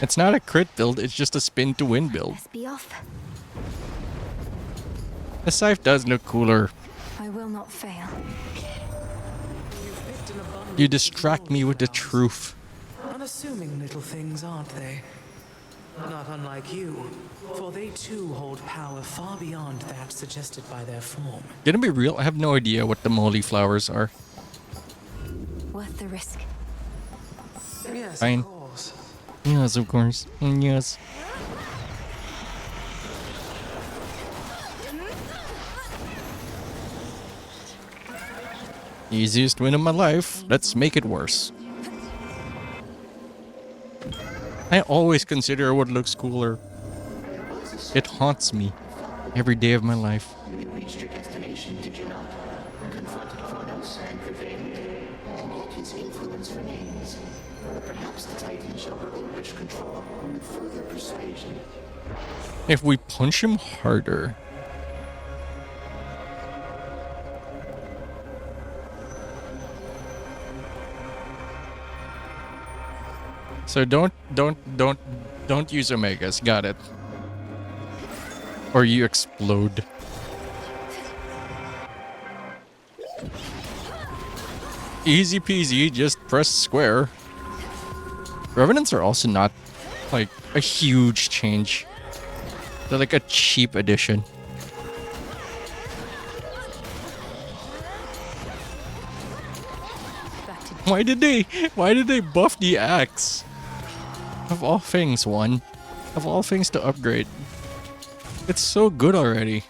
It's not a crit build, it's just a spin to win build. Let's be off. The scythe does look cooler. I will not fail. You distract me with the truth. Unassuming little things, aren't they? Not unlike you, for they too hold power far beyond that suggested by their form. Gonna be real, I have no idea what the moly flowers are. Worth the risk. Yes, Fine. of course. Yes, of course. Yes. Easiest win of my life. Let's make it worse. I always consider what looks cooler. It haunts me every day of my life. You reached your destination, did you not? Confronted Phonos and prevailed, and yet his influence remains. Perhaps the Titan shall relinquish control with further persuasion. If we punch him harder. So don't use Omegas. Got it. Or you explode. Easy peasy, just press square. Revenants are also not like a huge change. They're like a cheap addition. Why did they buff the axe? Of all things, one. Of all things to upgrade. It's so good already.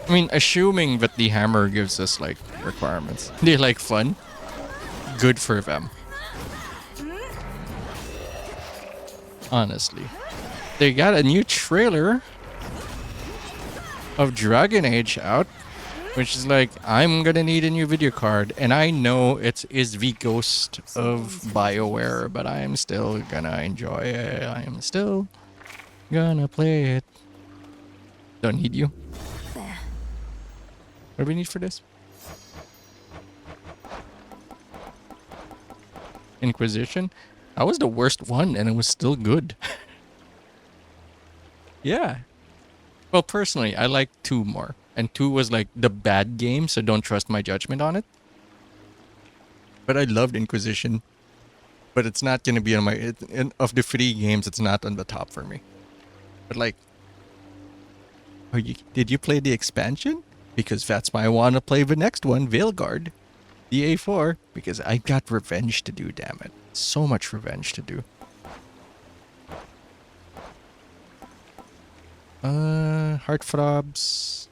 I mean, assuming that the hammer gives us, like, requirements. They like fun. Good for them. Honestly. They got a new trailer of Dragon Age out. Which is like, I'm gonna need a new video card. And I know it is the ghost of BioWare, but I am still gonna enjoy it. I am still gonna play it. Don't need you. There. What do we need for this? Inquisition? That was the worst one, and it was still good. Yeah. Well, personally, I like 2 more. And 2 was like the bad game, so don't trust my judgment on it. But I loved Inquisition. But it's not going to be on my... of the 3 games, it's not on the top for me. But like... Oh, did you play the expansion? Because that's why I want to play the next one, Veilguard. The A4. Because I got revenge to do, damn it. So much revenge to do. Heartthrobs...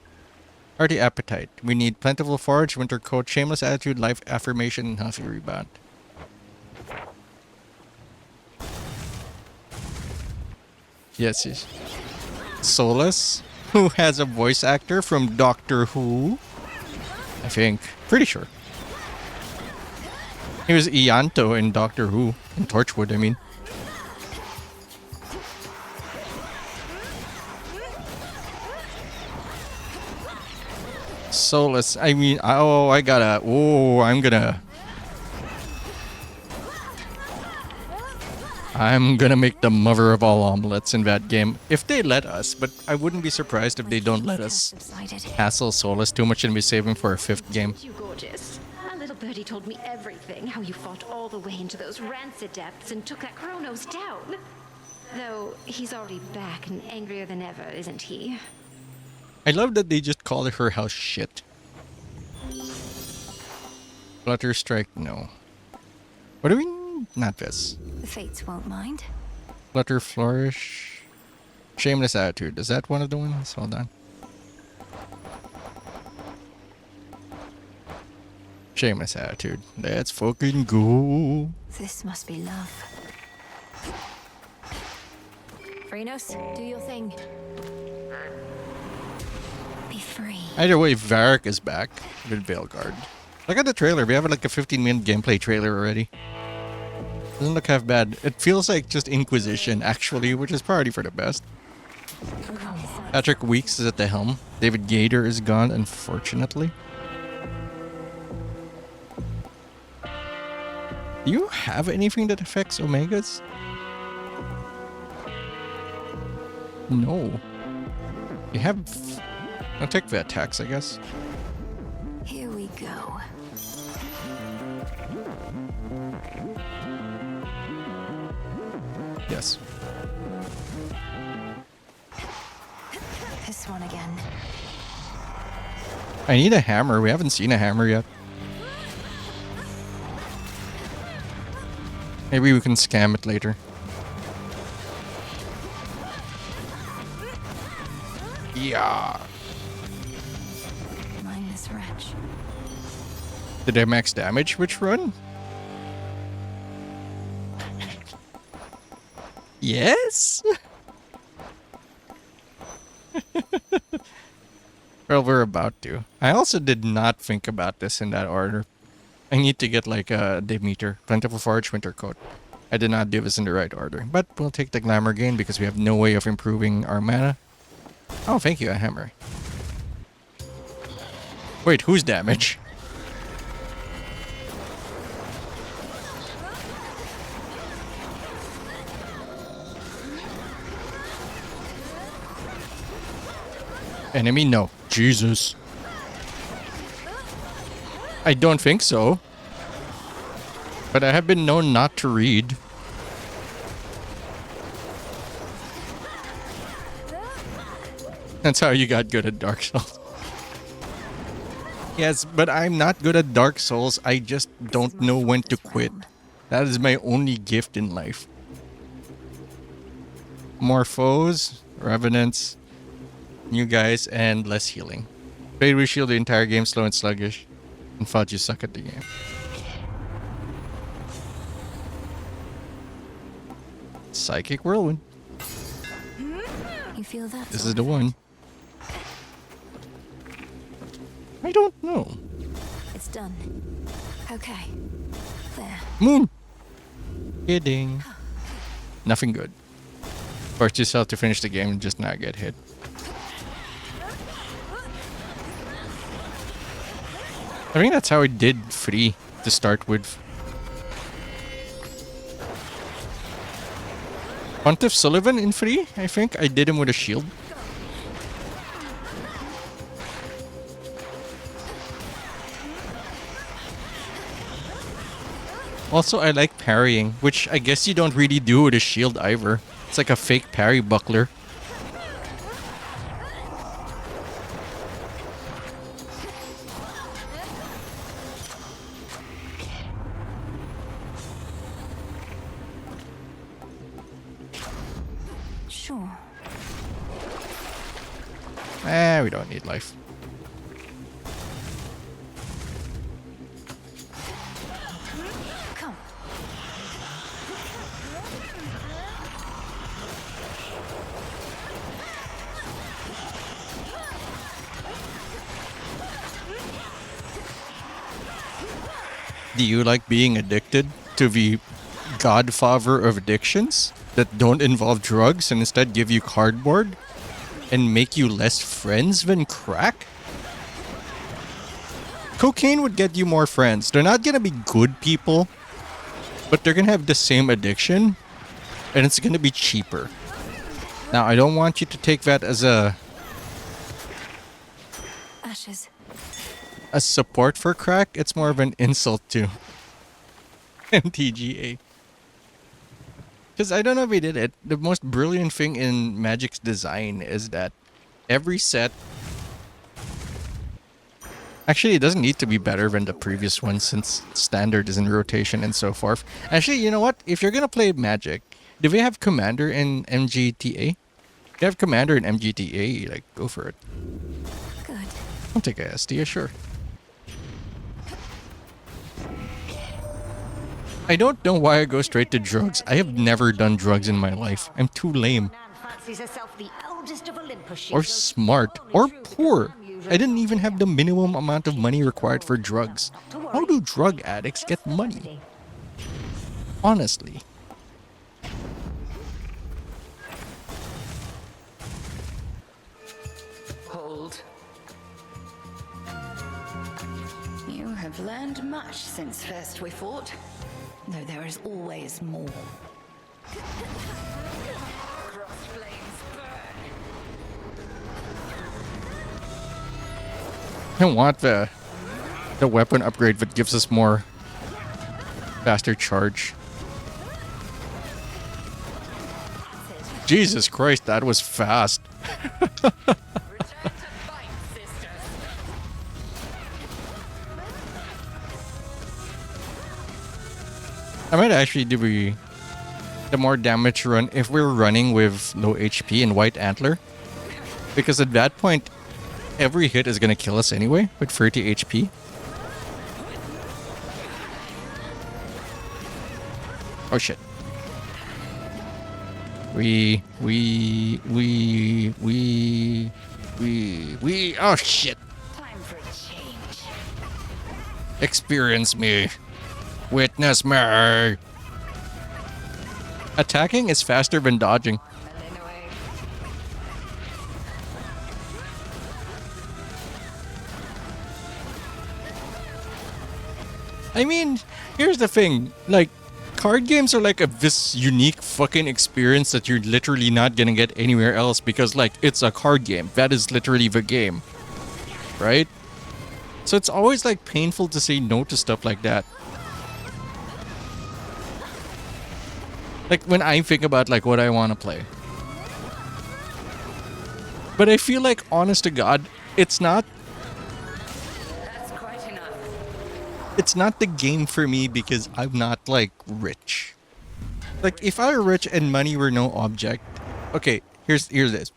Hearty appetite. We need plentiful forage, winter coat, shameless attitude, life affirmation, and healthy rebound. Yes, yes. Solus, who has a voice actor from Doctor Who. I think. Pretty sure. He was Ianto in Doctor Who. In Torchwood, I mean. Solus, I mean, I'm gonna make the mother of all omelets in that game. If they let us, but I wouldn't be surprised if they don't let us hassle Solus too much and be saving for a 5th game. You gorgeous. A little birdie told me everything, how you fought all the way into those rancid depths and took that Kronos down. Though he's already back and angrier than ever, isn't he? I love that they just call her house shit. Flutter Strike, no. What do we... Not this. The fates won't mind. Flutter Flourish. Shameless Attitude. Is that one of the ones? Hold on. Shameless Attitude. Let's fucking go. This must be love. Phrenos, do your thing. Be free. Either way, Varric is back with Veilguard. Look at the trailer. We have like a 15-minute gameplay trailer already. Doesn't look half bad. It feels like just Inquisition, actually, which is probably for the best. Patrick Weeks is at the helm. David Gator is gone, unfortunately. Do you have anything that affects Omegas? No. You have... I'll take the attacks, I guess. Here we go. Yes. This one again. I need a hammer. We haven't seen a hammer yet. Maybe we can scam it later. Yeah. Mindless wretch. Did I max damage which run? Yes? Well, we're about to. I also did not think about this in that order. I need to get like a Demeter, Plentiful Forage, Winter Coat. I did not do this in the right order. But we'll take the Glamour Gain because we have no way of improving our mana. Oh, thank you, a hammer. Wait, whose damage? Enemy? No. Jesus. I don't think so. But I have been known not to read. That's how you got good at Dark Souls. Yes, but I'm not good at Dark Souls. I just don't know when to quit. That is my only gift in life. More foes, revenants, new guys, and less healing. Played with shield the entire game, slow and sluggish, and thought you suck at the game. Psychic Whirlwind. You feel that? This is the one. I don't know. It's done. Okay. There. Moon. Kidding. Nothing good. Force yourself to finish the game and just not get hit. I think that's how I did free to start with. Pontiff Sullivan in free, I think. I did him with a shield. Also, I like parrying, which I guess you don't really do with a shield either. It's like a fake parry buckler. Sure. We don't need life. Come. Do you like being addicted to the godfather of addictions that don't involve drugs and instead give you cardboard and make you less friends than crack? Cocaine would get you more friends. They're not gonna be good people, but they're gonna have the same addiction and it's gonna be cheaper. Now, I don't want you to take that as a Ashes. support for crack. It's more of an insult to MTGA. Because I don't know if we did it. The most brilliant thing in Magic's design is that every set... Actually, it doesn't need to be better than the previous one since standard is in rotation and so forth. Actually, you know what? If you're going to play Magic, do we have Commander in MGTA? If you have Commander in MGTA, like, go for it. Good. I'll take a SD, sure. I don't know why I go straight to drugs. I have never done drugs in my life. I'm too lame. Or smart. Or poor. I didn't even have the minimum amount of money required for drugs. How do drug addicts get money? Honestly. Hold. You have learned much since first we fought. Though there is always more. I want the weapon upgrade that gives us more faster charge. Jesus Christ, that was fast. I might actually do the more damage run if we're running with low HP and white antler. Because at that point, every hit is going to kill us anyway with 30 HP. Oh shit. Oh shit. Time for a change. Experience me. Witness me. Attacking is faster than dodging. Melinoe. I mean, here's the thing. Like, card games are like this unique fucking experience that you're literally not gonna get anywhere else because, like, it's a card game. That is literally the game. Right? So it's always, like, painful to say no to stuff like that. Like, when I think about, like, what I want to play. But I feel like, honest to God, it's not That's quite enough. it's not the game for me because I'm not like rich. Like if I were rich and money were no object. Okay, here's this.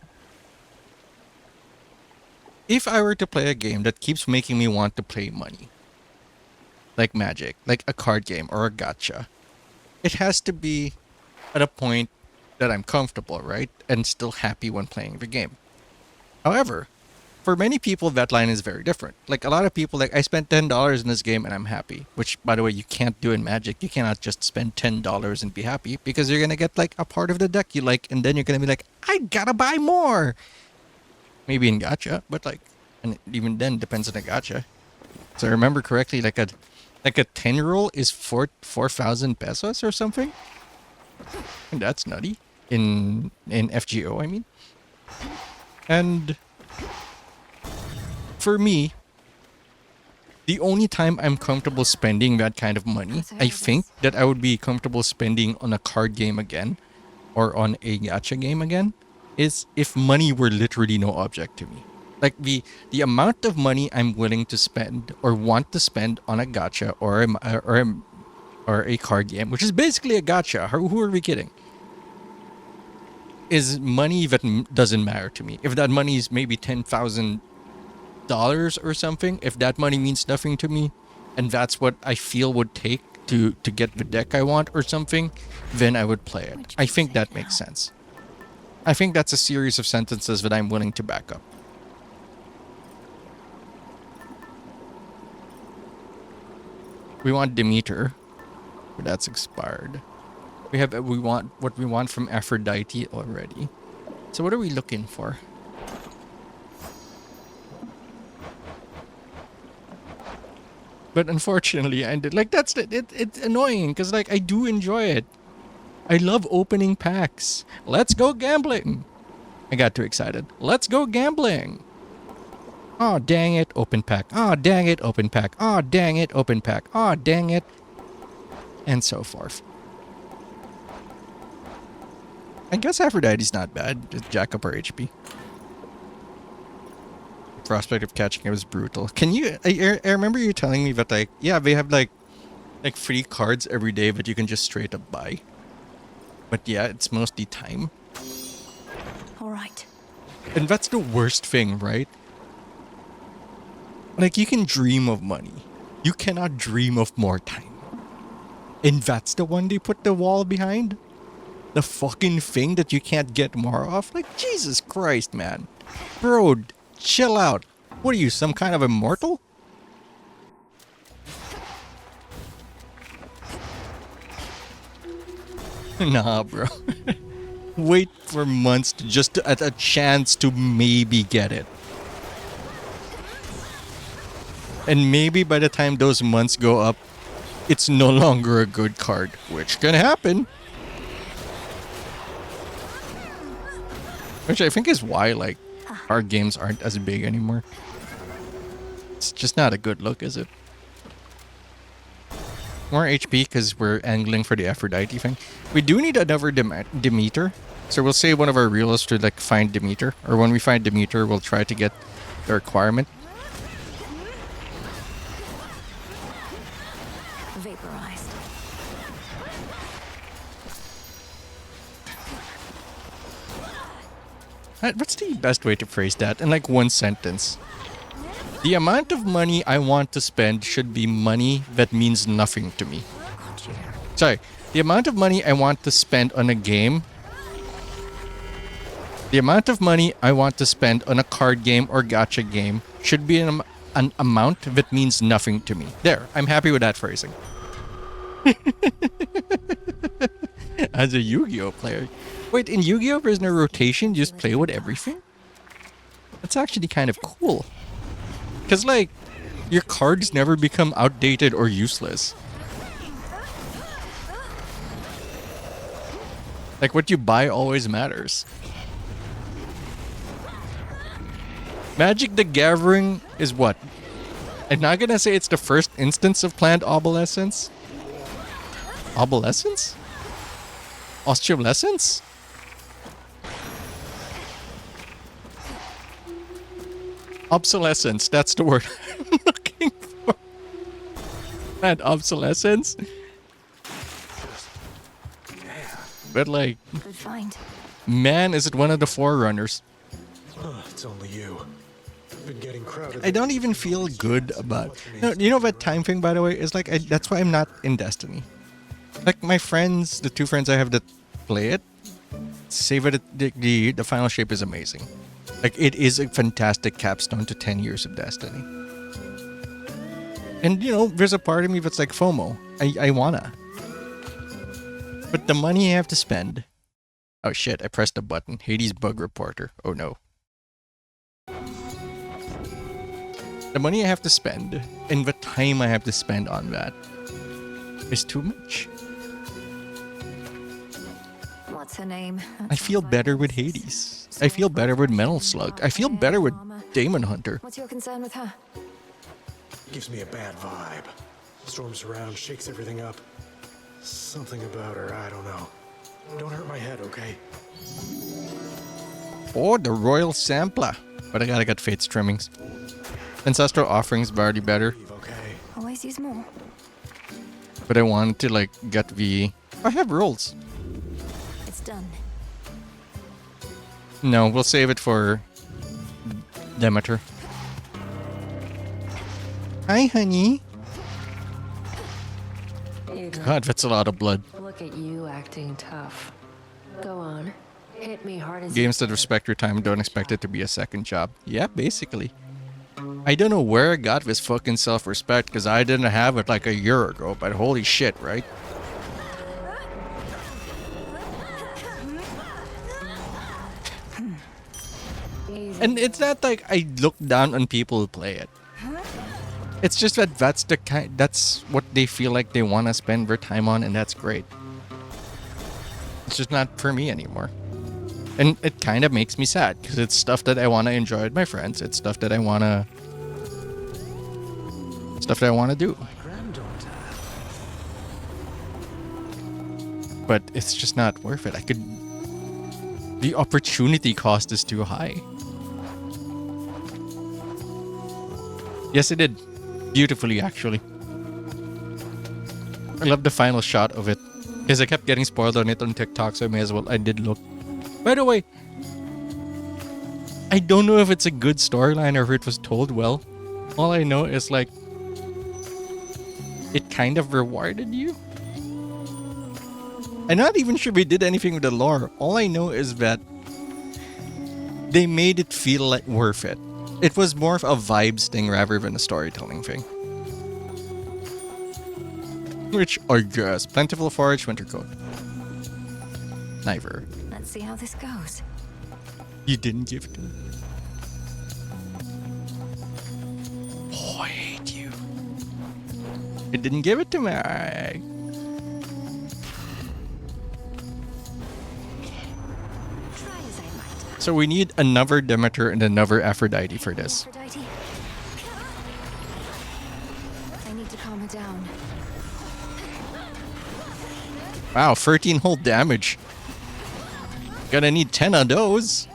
If I were to play a game that keeps making me want to play money, like Magic, like a card game or a gacha, it has to be at a point that I'm comfortable, right? And still happy when playing the game. However, for many people, that line is very different. Like a lot of people, like I spent $10 in this game and I'm happy. Which, by the way, you can't do in Magic. You cannot just spend $10 and be happy because you're gonna get like a part of the deck you like, and then you're gonna be like, I gotta buy more. Maybe in gacha, but like, and even then depends on the gacha. So I remember correctly, like a 10 roll is 4,000 pesos or something. And that's nutty in FGO, I mean. And for me, the only time I'm comfortable spending that kind of money, I think that I would be comfortable spending on a card game again or on a gacha game again, is if money were literally no object to me. Like the amount of money I'm willing to spend or want to spend on a gacha or a card game, which is basically a gacha. Who are we kidding? Is money that doesn't matter to me. If that money is maybe $10,000 or something, if that money means nothing to me, and that's what I feel would take to get the deck I want or something, then I would play it. I think that makes sense. I think that's a series of sentences that I'm willing to back up. We want Demeter, but that's expired. We want what we want from Aphrodite already. So what are we looking for? But unfortunately, I ended like that's it's annoying because like I do enjoy it. I love opening packs. Let's go gambling. I got too excited. Let's go gambling. Oh dang it, open pack. Oh dang it, open pack. Oh dang it, open pack. Oh dang it, and so forth. I guess Aphrodite's not bad. Just jack up our HP. Prospect of catching it was brutal. Can you? I remember you telling me that like yeah they have like free cards every day that you can just straight up buy. But yeah, it's mostly time. All right. And that's the worst thing, right? Like you can dream of money. You cannot dream of more time. And that's the one they put the wall behind? The fucking thing that you can't get more of? Like, Jesus Christ, man. Bro, chill out. What are you, some kind of immortal? Nah, bro. Wait for months to just at a chance to maybe get it. And maybe by the time those months go up, it's no longer a good card, which can happen. Which I think is why, like, card games aren't as big anymore. It's just not a good look, is it? More HP because we're angling for the Aphrodite thing. We do need another Demeter. So we'll say one of our reels to like find Demeter. Or when we find Demeter, we'll try to get the requirement. Vaporized. What's the best way to phrase that in like one sentence? The amount of money I want to spend should be money that means nothing to me. Sorry, the amount of money I want to spend on a game. The amount of money I want to spend on a card game or gacha game should be an amount that means nothing to me. There, I'm happy with that phrasing. As a Yu-Gi-Oh player. Wait, in Yu-Gi-Oh there's no rotation, you just play with everything? That's actually kind of cool. Because, like, your cards never become outdated or useless. Like, what you buy always matters. Magic the Gathering is what? I'm not gonna say it's the first instance of planned obsolescence. Obsolescence? Osteolescence? Obsolescence, that's the word I'm looking for. And obsolescence? But like, Good find. man, is it one of the forerunners. It's only you. Been getting crowded. I don't even feel good about... No, you know that time thing, by the way, is like, that's why I'm not in Destiny. Like, my friends, the two friends I have that play it, say that the final shape is amazing. Like, it is a fantastic capstone to 10 years of Destiny. And, you know, there's a part of me that's like FOMO. I wanna. But the money I have to spend... Oh shit, I pressed a button. Hades bug reporter. Oh no. The money I have to spend and the time I have to spend on that is too much. What's her name? I feel better with Hades. I feel better with Metal Slug. I feel better with Demon Hunter. What's your concern with her? Gives me a bad vibe. Storms around, shakes everything up. Something about her, I don't know. Don't hurt my head, okay? Oh, the Royal Sampler. But I gotta get Fate's trimmings. Ancestral Offerings are already better. Okay. Always use more. But I wanted to like get the... I have rolls. It's done. No, we'll save it for Demeter. Hi, honey. God, that's a lot of blood. Look at you acting tough. Go on. Hit me hard as Games that respect your time don't expect it to be a second job. Yeah, basically. I don't know where I got this fucking self-respect because I didn't have it like a year ago, but holy shit, right? And it's not like I look down on people who play it. It's just that that's what they feel like they want to spend their time on, and that's great. It's just not for me anymore. And it kind of makes me sad because it's stuff that I want to enjoy with my friends. It's stuff that I want to do. But it's just not worth it. The opportunity cost is too high. Yes, it did. Beautifully, actually. I love the final shot of it. Because I kept getting spoiled on it on TikTok, so I did look. By the way, I don't know if it's a good storyline or if it was told well. All I know is like, it kind of rewarded you. I'm not even sure we did anything with the lore. All I know is that they made it feel like worth it. It was more of a vibes thing rather than a storytelling thing. Which I guess. Plentiful forage, winter coat. Neither. Let's see how this goes. You didn't give it to me. Oh, I hate you. It didn't give it to me. Try as I might. So we need another Demeter and another Aphrodite for this. Aphrodite. I need to calm her down. Wow, 13 whole damage. Gonna need 10 of those.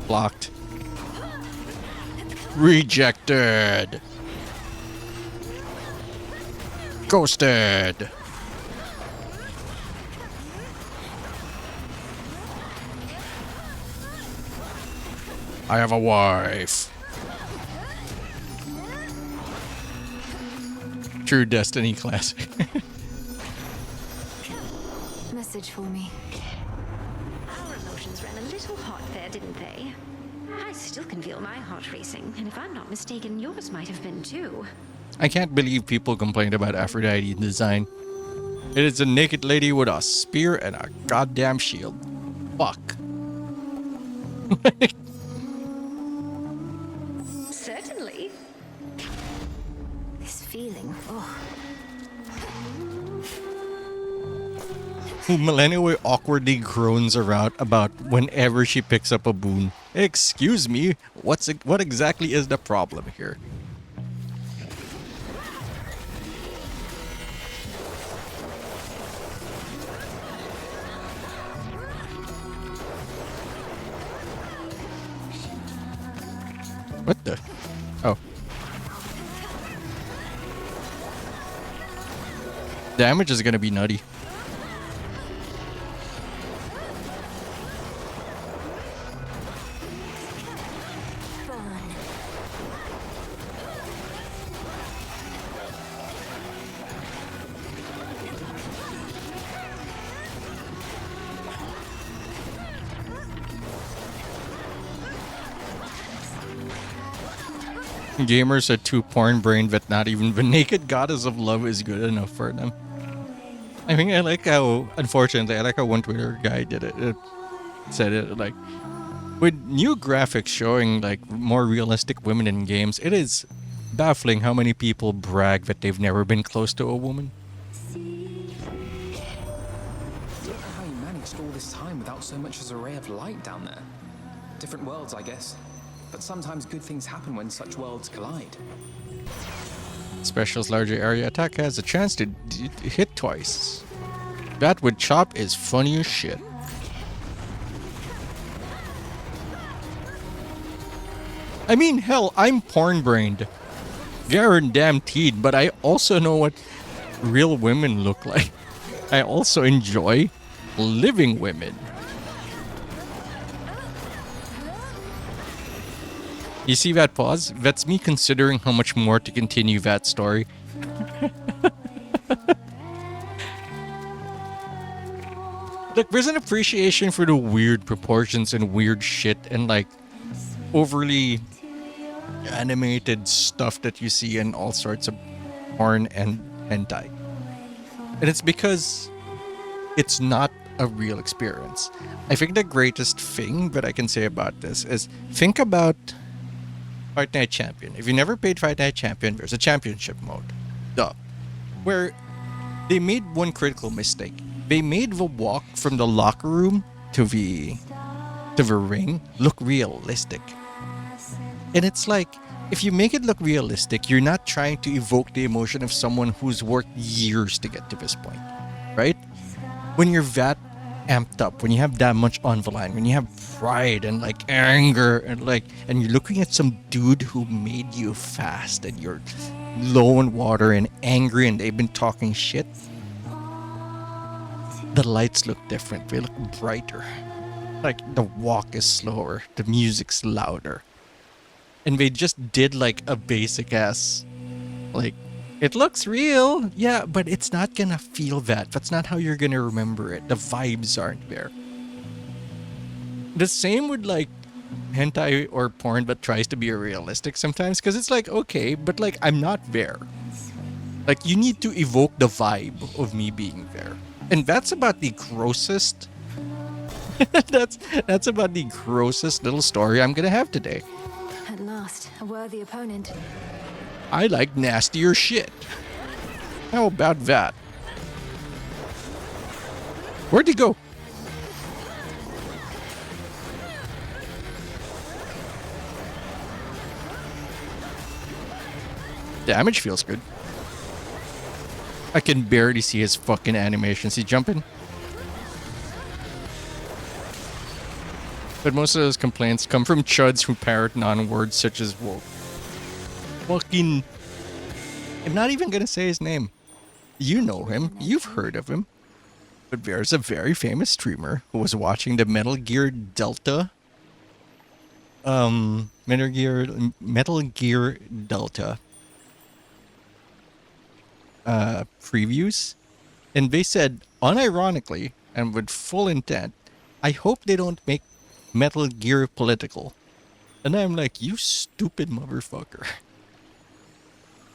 Blocked. Rejected. Ghosted. I have a wife. True Destiny classic. Message for me. Our emotions ran a little hot there, didn't they? I still can feel my heart racing, and if I'm not mistaken, yours might have been too. I can't believe people complained about Aphrodite design. It is a naked lady with a spear and a goddamn shield. Fuck. Certainly. This feeling. Oh, Who Melinoe awkwardly groans around about whenever she picks up a boon. Excuse me, what exactly is the problem here? What the? Oh. Damage is gonna be nutty. Gamers are too porn-brained that not even the naked goddess of love is good enough for them. I mean, I like how, unfortunately, I like how one Twitter guy did it. It said it like, with new graphics showing like more realistic women in games, it is baffling how many people brag that they've never been close to a woman. I don't know how you managed all this time without so much as a ray of light down there. Different worlds, I guess. But sometimes good things happen when such worlds collide. Special's larger area attack has a chance to hit twice. That with chop is funny as shit. I mean, hell, I'm porn-brained. Guaranteed, but I also know what real women look like. I also enjoy living women. You see that pause? That's me considering how much more to continue that story. Like, there's an appreciation for the weird proportions and weird shit and like overly animated stuff that you see in all sorts of porn and hentai. And it's because it's not a real experience. I think the greatest thing that I can say about this is think about Fight Night Champion. If you never played Fight Night Champion, there's a championship mode. Duh. Where they made one critical mistake. They made the walk from the locker room to the ring look realistic. And it's like, if you make it look realistic, you're not trying to evoke the emotion of someone who's worked years to get to this point. Right? When you're that amped up, when you have that much on the line, when you have pride and like anger and you're looking at some dude who made you fast and you're low on water and angry and they've been talking shit, the lights look different. They look brighter. Like the walk is slower, the music's louder. And they just did like a basic ass, like, it looks real, yeah, but it's not gonna feel that. That's not how you're gonna remember it. The vibes aren't there. The same with like hentai or porn that tries to be realistic sometimes, because it's like, okay, but like I'm not there. Like you need to evoke the vibe of me being there. And that's about the grossest that's about the grossest little story I'm gonna have today. At last, a worthy opponent. I like nastier shit. How about that? Where'd he go? Damage feels good. I can barely see his fucking animations. He's jumping. But most of those complaints come from chuds who parrot non-words such as woke. Fucking... I'm not even gonna say his name. You know him. You've heard of him. But there's a very famous streamer who was watching the Metal Gear Delta... Metal Gear Delta... previews, and they said unironically and with full intent, I hope they don't make Metal Gear political. And I'm like, you stupid motherfucker.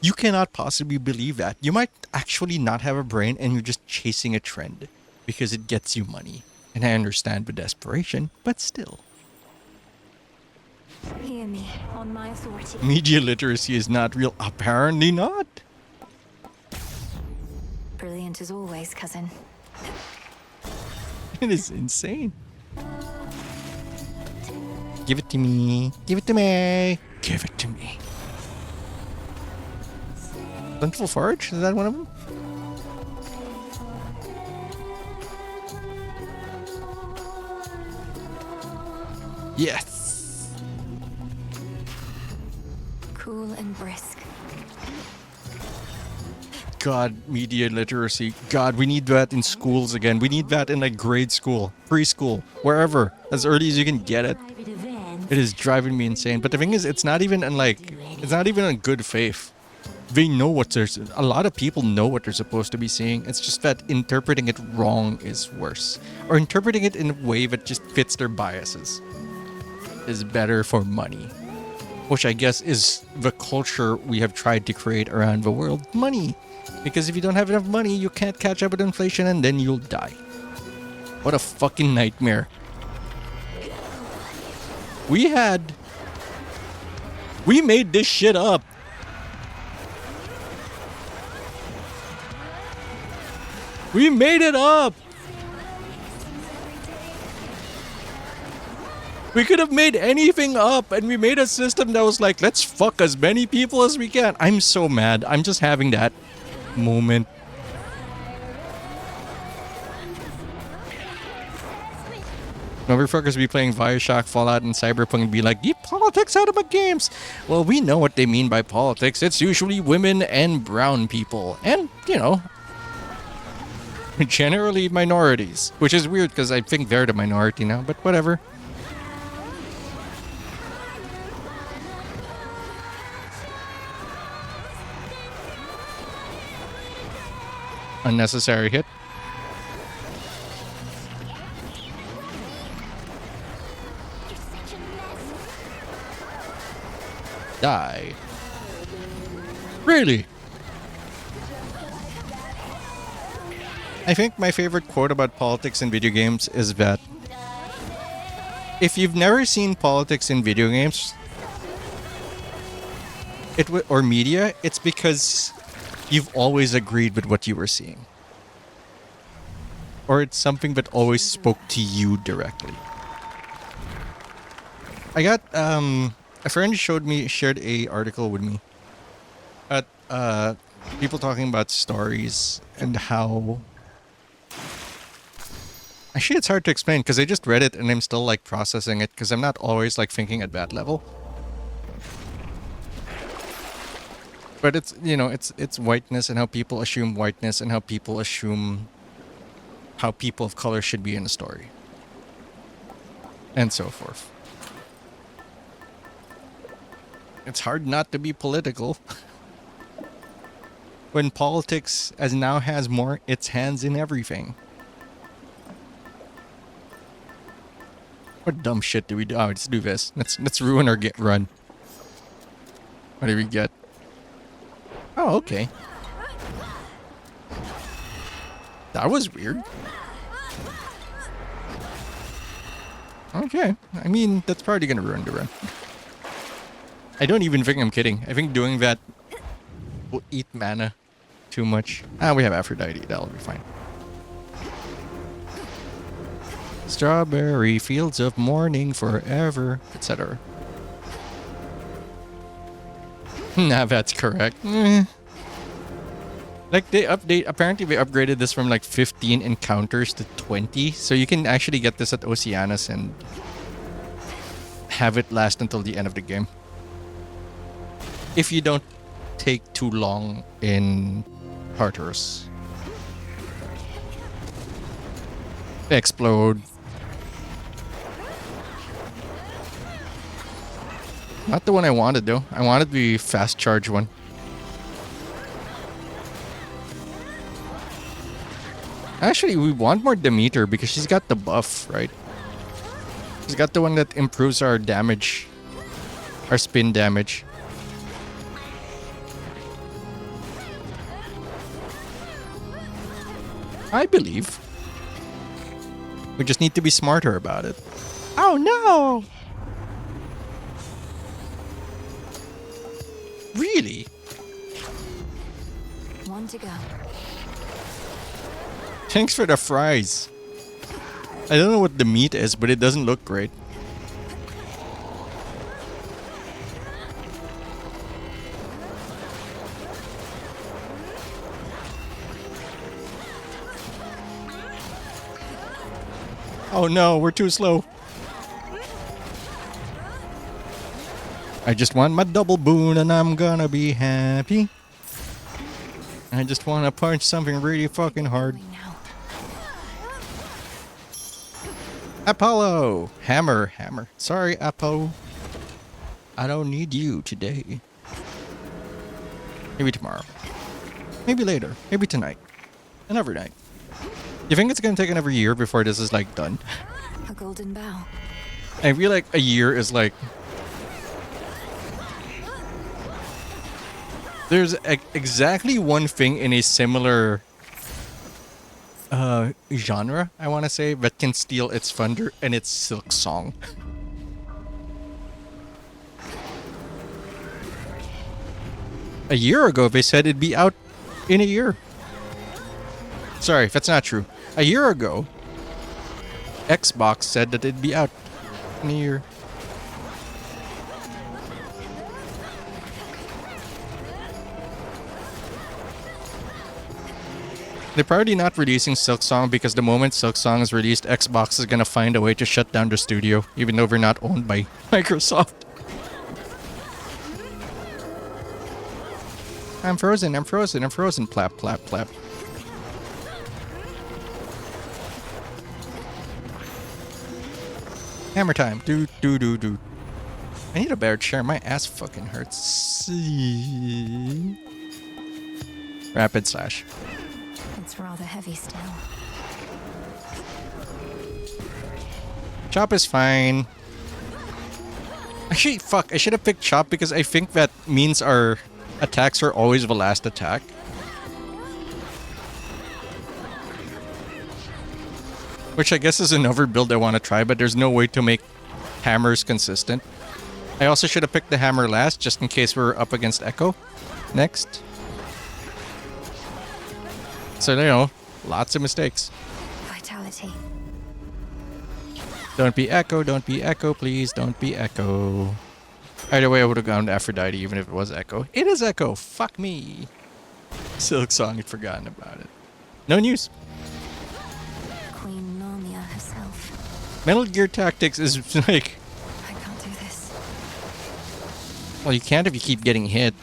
You cannot possibly believe that. You might actually not have a brain and you're just chasing a trend because it gets you money. And I understand the desperation, but still. Hear me, on my authority. Media literacy is not real. Apparently not. Brilliant as always, cousin. It is insane. Give it to me. Give it to me. Give it to me. Plentiful Forage? Is that one of them? Yes. Cool and brisk. God, media literacy. God, we need that in schools again. We need that in like grade school, preschool, wherever, as early as you can get it. It is driving me insane. But the thing is, it's not even in like, it's not even in good faith. They know what they're, a lot of people know what they're supposed to be seeing. It's just that interpreting it wrong is worse. Or interpreting it in a way that just fits their biases is better for money. Which I guess is the culture we have tried to create around the world. Money. Because if you don't have enough money, you can't catch up with inflation and then you'll die. What a fucking nightmare. We made this shit up. We made it up. We could have made anything up and we made a system that was like, let's fuck as many people as we can. I'm so mad. I'm just having that moment. Motherfuckers be playing Bioshock, Fallout, and Cyberpunk and be like, "Get politics out of my games." Well, we know what they mean by politics. It's usually women and brown people. And, you know, generally minorities. Which is weird because I think they're the minority now, but whatever. Unnecessary hit. Die. Really? I think my favorite quote about politics in video games is that if you've never seen politics in video games or media, it's because you've always agreed with what you were seeing. Or it's something that always spoke to you directly. I got a friend shared a article with me at people talking about stories and how actually it's hard to explain because I just read it and I'm still like processing it because I'm not always like thinking at that level. But it's, you know, it's whiteness and how people assume whiteness and how people assume how people of color should be in a story. And so forth. It's hard not to be political when politics as now has more its hands in everything. What dumb shit do we do? Oh, let's do this. Let's ruin our run. What do we get? Oh, okay. That was weird. Okay. I mean, that's probably gonna ruin the run. I don't even think I'm kidding. I think doing that will eat mana too much. We have Aphrodite. That'll be fine. Strawberry fields of morning forever, etc. Nah, that's correct. Like they update, apparently they upgraded this from like 15 encounters to 20. So you can actually get this at Oceanus and have it last until the end of the game. If you don't take too long in Tartarus. Explode. Not the one I wanted though. I wanted the fast charge one. Actually, we want more Demeter because she's got the buff, right? She's got the one that improves our damage. Our spin damage. I believe. We just need to be smarter about it. Oh no! Really? One to go. Thanks for the fries. I don't know what the meat is, but it doesn't look great. Oh no, we're too slow. I just want my double boon and I'm gonna be happy. I just want to punch something really fucking hard. Apollo! Hammer. Sorry, Apo. I don't need you today. Maybe tomorrow. Maybe later. Maybe tonight. Another night. You think it's gonna take another year before this is like done? A golden bow. I feel like a year is like... There's exactly one thing in a similar genre, I want to say, that can steal its thunder, and it's Silk Song. A year ago, they said it'd be out in a year. Sorry, that's not true. A year ago, Xbox said that it'd be out in a year. They're probably not releasing Silk Song because the moment Silk Song is released, Xbox is gonna find a way to shut down the studio, even though we're not owned by Microsoft. I'm frozen, plap, plap, plap. Hammer time, do. I need a better chair, my ass fucking hurts. Rapid slash. It's rather heavy still. Chop is fine. Actually, fuck, I should have picked Chop because I think that means our attacks are always the last attack. Which I guess is another build I want to try, but there's no way to make hammers consistent. I also should have picked the hammer last, just in case we're up against Echo next. So, you know, lots of mistakes. Vitality. Don't be Echo, please don't be Echo. Either way, I would have gone to Aphrodite even if it was Echo. It is Echo, fuck me. Silk Song, I'd forgotten about it. No news. Queen Narnia herself. Metal Gear Tactics is like... I can't do this. Well, you can't if you keep getting hit.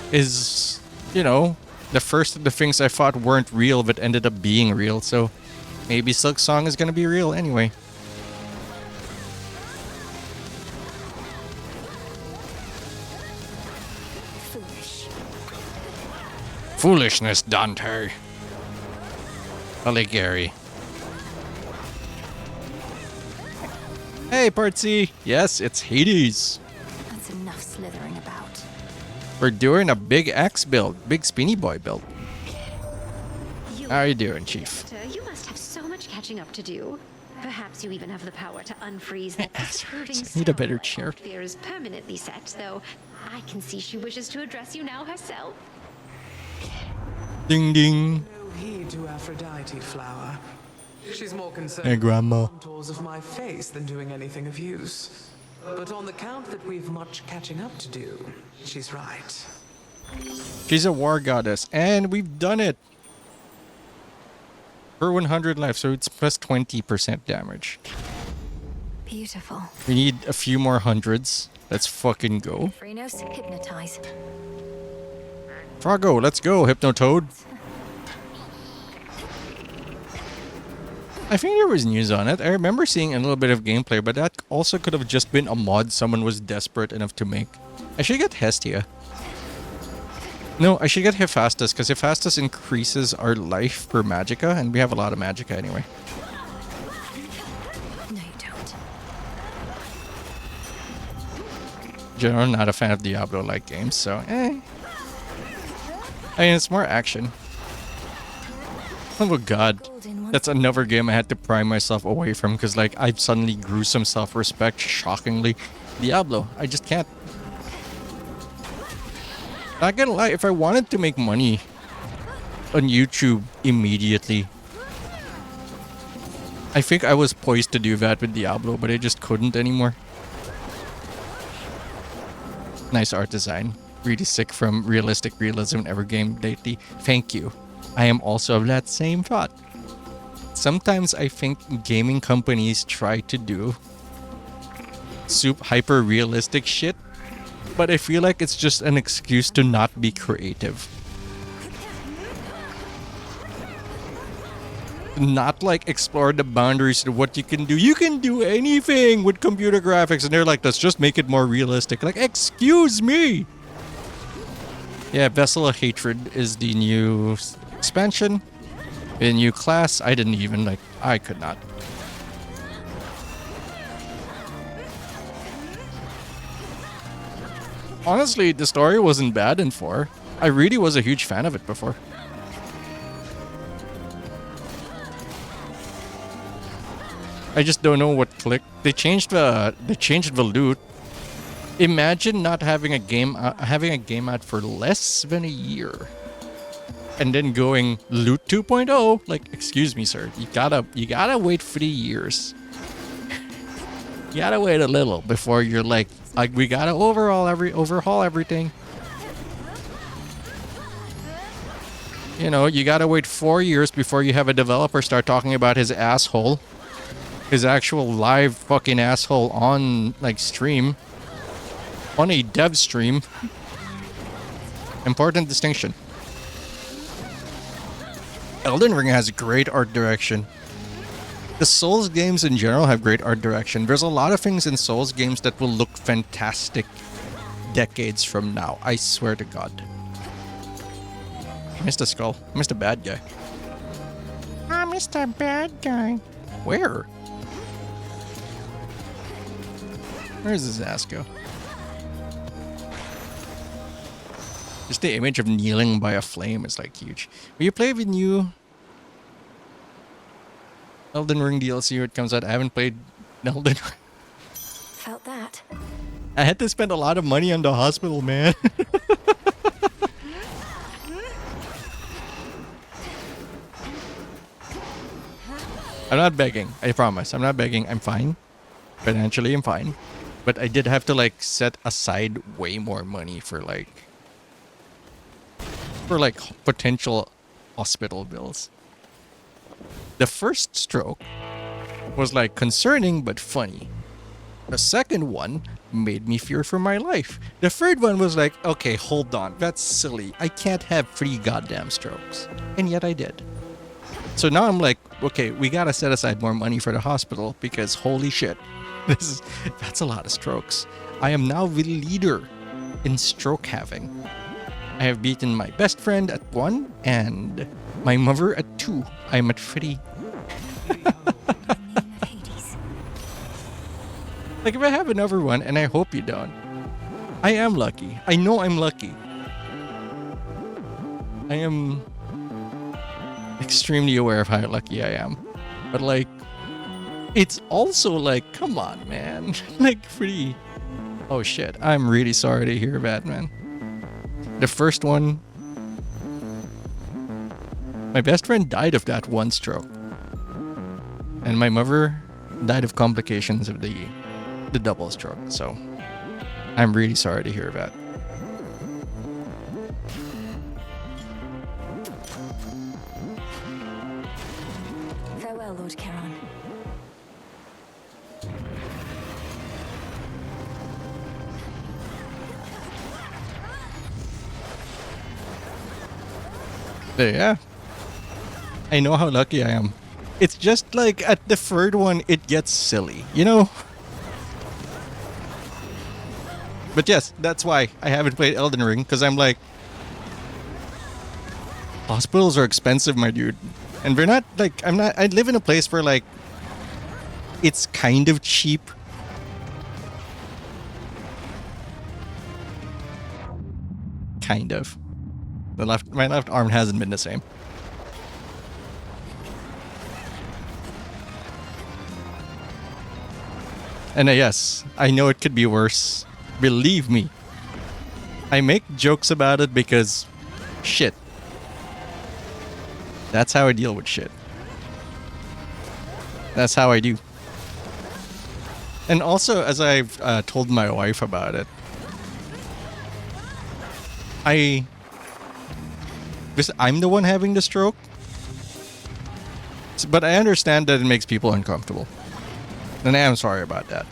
Is, you know, the first of the things I thought weren't real but ended up being real, so maybe Silk Song is gonna be real anyway. Foolish. Foolishness, Dante. Gary. Hey, Partsy! Yes, it's Hades. That's enough slithering about. We're doing a big axe build, big spinny boy build. How are you doing, Chief? You must have so much catching up to do. Perhaps you even have the power to unfreeze that disapproving I need a better cell chair. fear is permanently set, though I can see she wishes to address you now herself. Ding ding. No heed to Aphrodite, Flower. She's more concerned Hey, Grandma. with the contours of my face than doing anything of use. But on the count that we've much catching up to do, she's right. She's a war goddess, and we've done it. Per 100 life, so it's plus 20% damage. Beautiful. We need a few more hundreds. Let's fucking go. Phrenos, hypnotize. Froggo, let's go, Hypnotoad. I think there was news on it. I remember seeing a little bit of gameplay, but that also could have just been a mod someone was desperate enough to make. I should get Hestia. No, I should get Hephaestus, because Hephaestus increases our life per Magicka, and we have a lot of Magicka anyway. No, you don't. Generally not a fan of Diablo-like games, so I mean, it's more action. Oh god. That's another game I had to pry myself away from because, like, I suddenly grew some self-respect, shockingly. Diablo, I just can't. Not gonna lie, if I wanted to make money on YouTube immediately, I think I was poised to do that with Diablo, but I just couldn't anymore. Nice art design. Really sick from realistic realism in every game lately. Thank you. I am also of that same thought. Sometimes I think gaming companies try to do hyper realistic shit, but I feel like it's just an excuse to not be creative. Not like explore the boundaries of what you can do. You can do anything with computer graphics, and they're like, let's just make it more realistic. Like, excuse me. Yeah, Vessel of Hatred is the new expansion. A new class. I didn't even, like, I could not. Honestly, the story wasn't bad in 4. I really was a huge fan of it before. I just don't know what clicked. They changed the loot. Imagine not having a game out for less than a year. And then going loot 2.0, like, excuse me, sir, you gotta wait 3 years. You gotta wait a little before you're like we gotta overhaul everything. You know, you gotta wait 4 years before you have a developer start talking about his asshole, his actual live fucking asshole on like stream, on a dev stream. Important distinction. Elden Ring has great art direction. The Souls games in general have great art direction. There's a lot of things in Souls games that will look fantastic decades from now. I swear to God. I missed a skull. I missed a bad guy. I missed a bad guy. Where? Where does his ass go? Just the image of kneeling by a flame is like huge. Will you play the new Elden Ring DLC when it comes out? I haven't played Elden Ring. Felt that. I had to spend a lot of money on the hospital, man. I'm not begging. I promise. I'm not begging. I'm fine. Financially, I'm fine. But I did have to like set aside way more money for potential hospital bills. The first stroke was like concerning but funny. The second one made me fear for my life. The third one was like, okay, hold on, that's silly. I can't have 3 goddamn strokes. And yet I did. So now I'm like, okay, we gotta set aside more money for the hospital because holy shit, that's a lot of strokes. I am now the leader in stroke having. I have beaten my best friend at 1 and my mother at 2. I'm at 3. Like, if I have another one, and I hope you don't, I am lucky. I know I'm lucky. I am extremely aware of how lucky I am. But like, it's also like, come on, man. Like, pretty. Oh shit. I'm really sorry to hear that, man. The first one, my best friend died of that one stroke. And my mother died of complications of the double stroke. So I'm really sorry to hear that. Farewell, Lord Charon. Yeah. I know how lucky I am. It's just like at the third one, it gets silly, you know? But yes, that's why I haven't played Elden Ring, because I'm like, hospitals are expensive, my dude. And they're not like, I live in a place where like, it's kind of cheap. Kind of. My left arm hasn't been the same. And yes, I know it could be worse. Believe me. I make jokes about it because shit. That's how I deal with shit. That's how I do. And also, as I've told my wife about it, because I'm the one having the stroke. But I understand that it makes people uncomfortable. And I am sorry about that.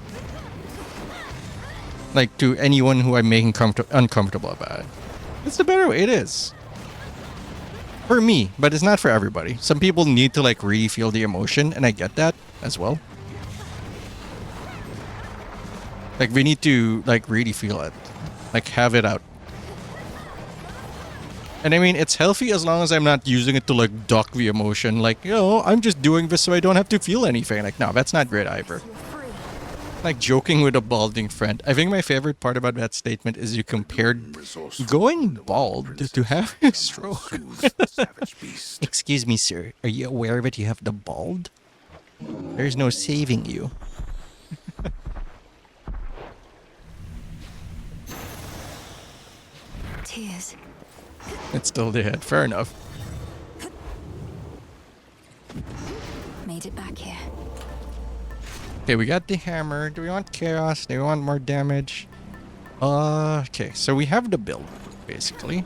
Like, to anyone who I'm making uncomfortable about it. It's the better way. It is. For me, but it's not for everybody. Some people need to, like, really feel the emotion, and I get that as well. Like, we need to, like, really feel it. Like, have it out. And I mean, it's healthy as long as I'm not using it to, like, duck the emotion. Like, you know, I'm just doing this so I don't have to feel anything. Like, no, that's not great either. Like joking with a balding friend. I think my favorite part about that statement is you compared going bald to having a stroke. Excuse me, sir. Are you aware that you have the bald? There's no saving you. Tears. It's still dead. Fair enough. Made it back here. Okay, we got the hammer. Do we want chaos? Do we want more damage? Okay, so we have the build, basically.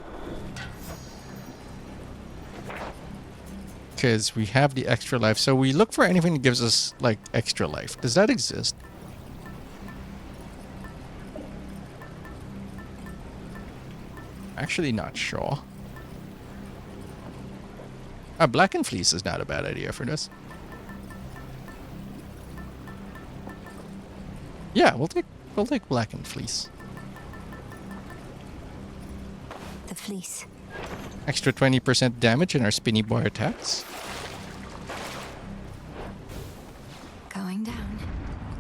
Because we have the extra life. So we look for anything that gives us, like, extra life. Does that exist? Actually not sure. Blackened Fleece is not a bad idea for this. Yeah, we'll take Blackened Fleece. The fleece. Extra 20% damage in our spinny boy attacks. Going down.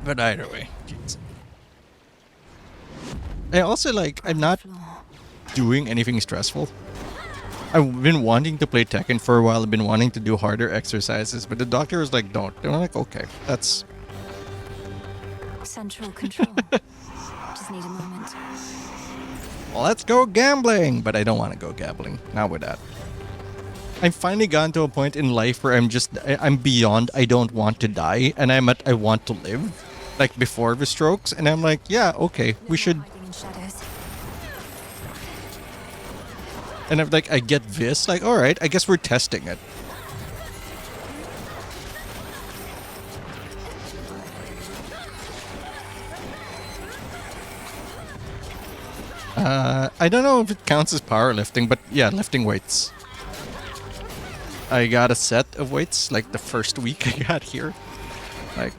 But either way. Jeez. I also like, I'm not doing anything stressful. I've been wanting to play Tekken for a while. I've been wanting to do harder exercises, but the doctor was like, don't. And I'm like, okay, that's... Central control. Just need a moment. Well, let's go gambling! But I don't want to go gambling. Not with that. I've finally gotten to a point in life where I'm beyond I don't want to die, and I'm at I want to live. Like before the strokes, and I'm like, yeah, okay, we should... Hiding in shadows. And I'm like, I get this, like, alright, I guess we're testing it. I don't know if it counts as powerlifting, but yeah, lifting weights. I got a set of weights, like the first week I got here. Like...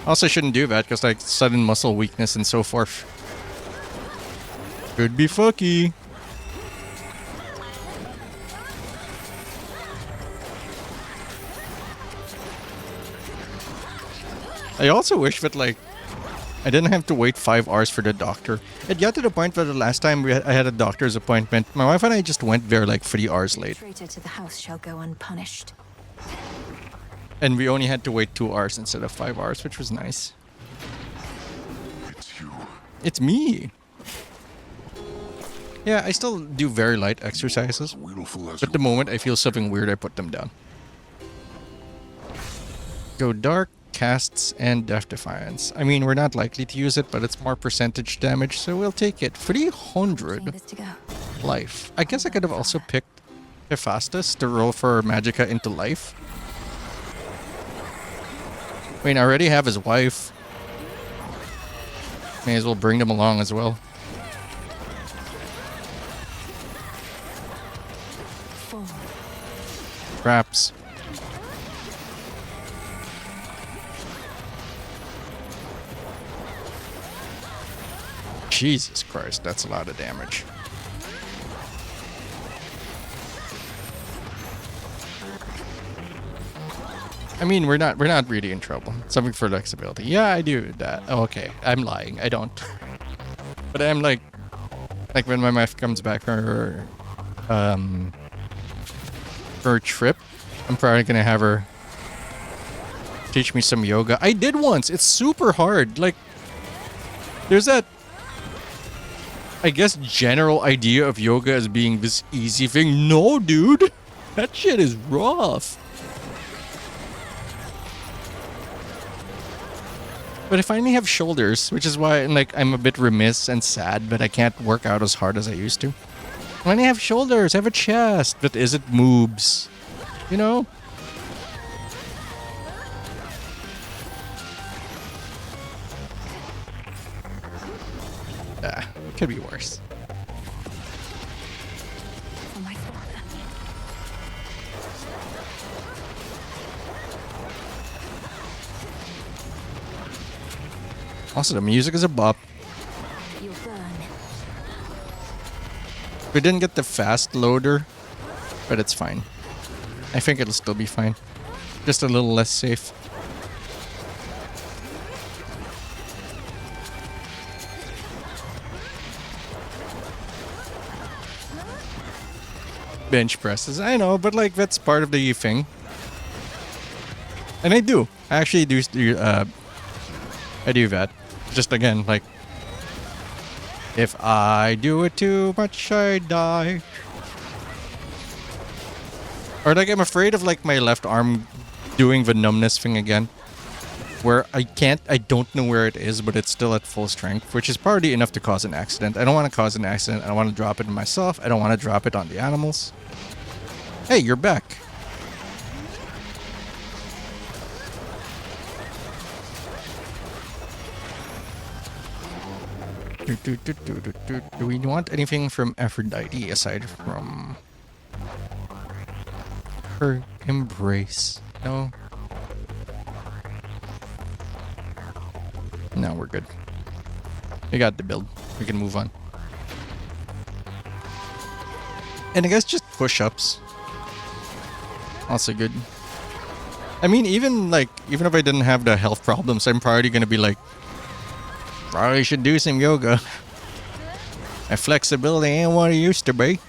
Also shouldn't do that, because like, sudden muscle weakness and so forth. Could be fucky. I also wish that, like, I didn't have to wait 5 hours for the doctor. It got to the point where the last time I had a doctor's appointment, my wife and I just went there like 3 hours late. Traitor to the house shall go unpunished. And we only had to wait 2 hours instead of 5 hours, which was nice. It's you. It's me. Yeah, I still do very light exercises. Willful as But the moment I feel something weird, I put them down. Go dark, casts, and Death Defiance. I mean, we're not likely to use it, but it's more percentage damage, so we'll take it. 300 This to go. life. I guess I could have also picked Hephaestus to roll for Magicka into life. I mean, I already have his wife. May as well bring them along as well. 4. Traps. Jesus Christ, that's a lot of damage. I mean, we're not really in trouble. Something for flexibility. Yeah, I do that. Oh, okay, I'm lying. I don't. But I'm like when my wife comes back for her trip, I'm probably gonna have her teach me some yoga. I did once. It's super hard. Like, there's that, I guess, general idea of yoga as being this easy thing. No, dude, that shit is rough. But I finally have shoulders, which is why I'm a bit remiss and sad, but I can't work out as hard as I used to. I finally have shoulders, I have a chest, but is it moobs? You know? Could be worse. For my father. Also, the music is a bop. You'll burn. We didn't get the fast loader, but it's fine. I think it'll still be fine. Just a little less safe. Bench presses, I know, but that's part of the thing. And I do. I actually do I do that. Just again, if I do it too much, I die. Or I'm afraid of my left arm doing the numbness thing again. Where I don't know where it is, but it's still at full strength, which is probably enough to cause an accident. I don't want to cause an accident. I don't want to drop it on myself. I don't want to drop it on the animals. Hey, you're back. Do we want anything from Aphrodite aside from her embrace? No. No, we're good. We got the build. We can move on. And I guess just push-ups. Also good. I mean, even if I didn't have the health problems, I'm probably gonna be probably should do some yoga. My flexibility ain't what it used to be.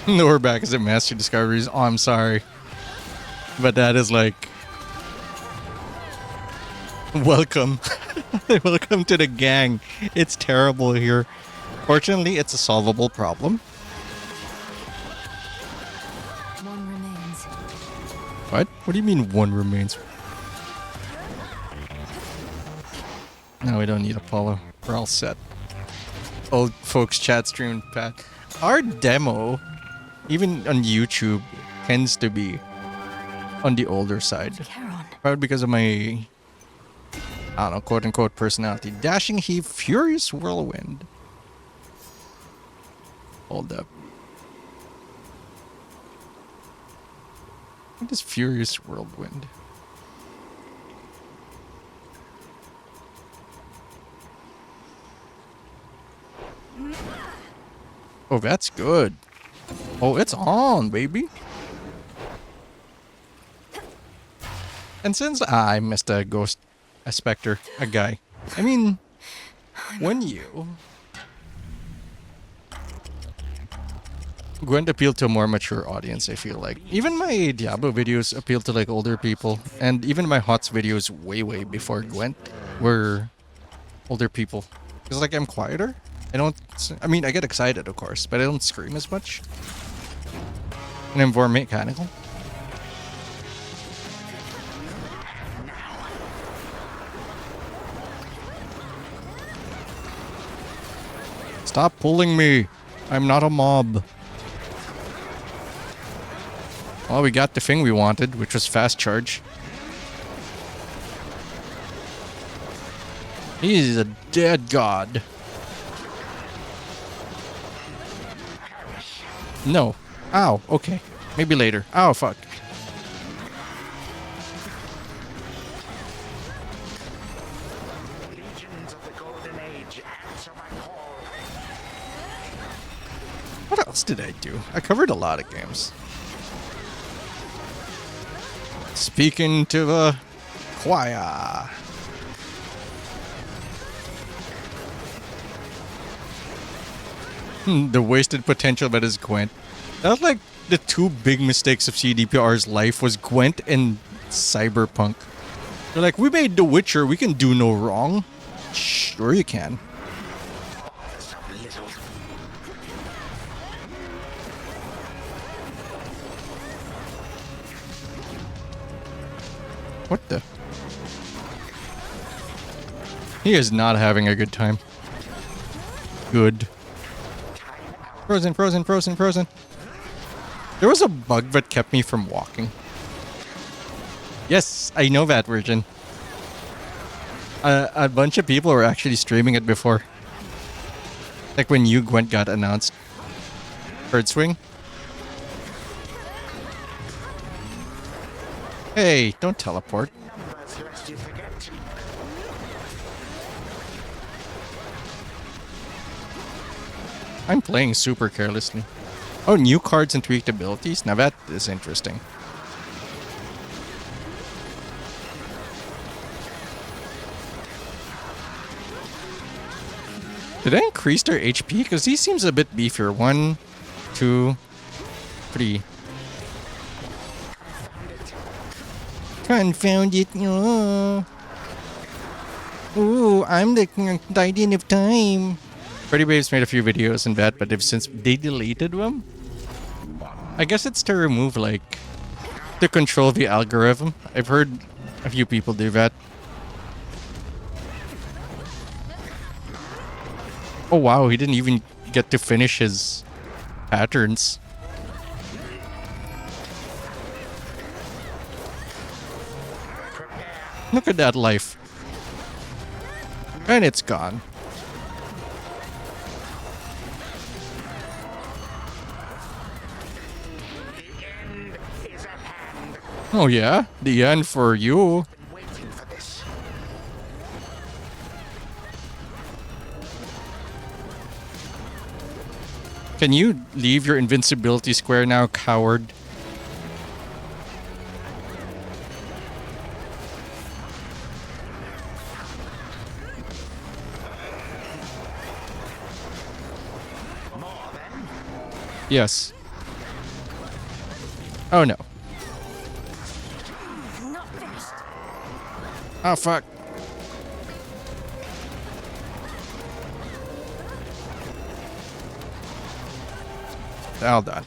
No, we're back as at Master Discoveries. Oh, I'm sorry. But that is welcome. Welcome to the gang. It's terrible here. Fortunately, it's a solvable problem. One remains. What? What do you mean one remains? No, we don't need Apollo. We're all set. Old folks chat stream, Pat. Our demo, even on YouTube, tends to be on the older side. Charon. Probably because of my, I don't know, quote-unquote personality. Dashing Heave, Furious Whirlwind. Hold up. What is Furious Whirlwind? Oh, that's good. Oh, it's on, baby. And since I missed a ghost, a specter, a guy. I mean, when you... Gwent appealed to a more mature audience, I feel like. Even my Diablo videos appeal to like older people. And even my HOTS videos way before Gwent were older people. Because like I'm quieter. I mean, I get excited, of course, but I don't scream as much. And I'm more mechanical. Stop pulling me. I'm not a mob. Well, we got the thing we wanted, which was fast charge. He's a dead god. No. Ow, okay. Maybe later. Oh, fuck. Legions of the Golden Age, answer my call. What else did I do? I covered a lot of games. Speaking to the choir. The wasted potential that is Gwent. That was like the two big mistakes of CDPR's life was Gwent and Cyberpunk. They're like, we made The Witcher, we can do no wrong. Sure you can. What the? He is not having a good time. Good. Frozen. There was a bug that kept me from walking. Yes, I know that version. A bunch of people were actually streaming it before. Like when New Gwent got announced. Bird swing. Hey, don't teleport. Numbers lest you forget. I'm playing super carelessly. Oh, new cards and tweaked abilities? Now that is interesting. Did I increase their HP? Because he seems a bit beefier. 1, 2, 3. Confound it. Oh. Ooh, I'm the guardian of time. Pretty Waves made a few videos and that, but since they deleted them, I guess it's to remove, like, to control the algorithm. I've heard a few people do that. Oh wow, he didn't even get to finish his patterns. Look at that life. And it's gone. Oh yeah? The end for you. Waiting for this. Can you leave your invincibility square now, coward? More then? Yes. Oh no. Not finished. Oh fuck. All done.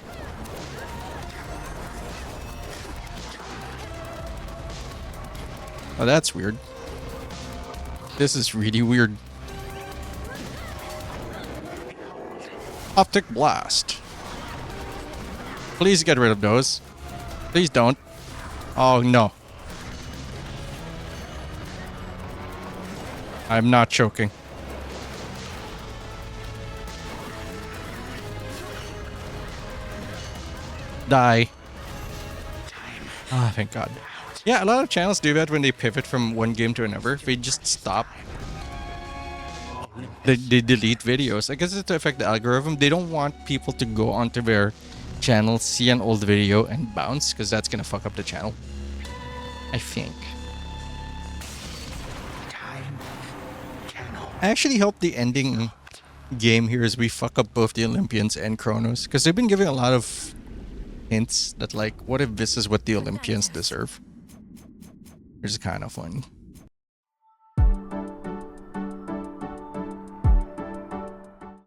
Oh, that's weird. This is really weird. Optic blast. Please get rid of those. Please don't. Oh no. I'm not choking. Die. Ah, thank God. Yeah, a lot of channels do that when they pivot from one game to another. They just stop. they delete videos. I guess it's to affect the algorithm. They don't want people to go onto their channel, see an old video, and bounce, because that's gonna fuck up the channel. I think. I actually hope the ending game here is we fuck up both the Olympians and Kronos, because they've been giving a lot of hints that, like, what if this is what the Olympians deserve? Here's a kind of one.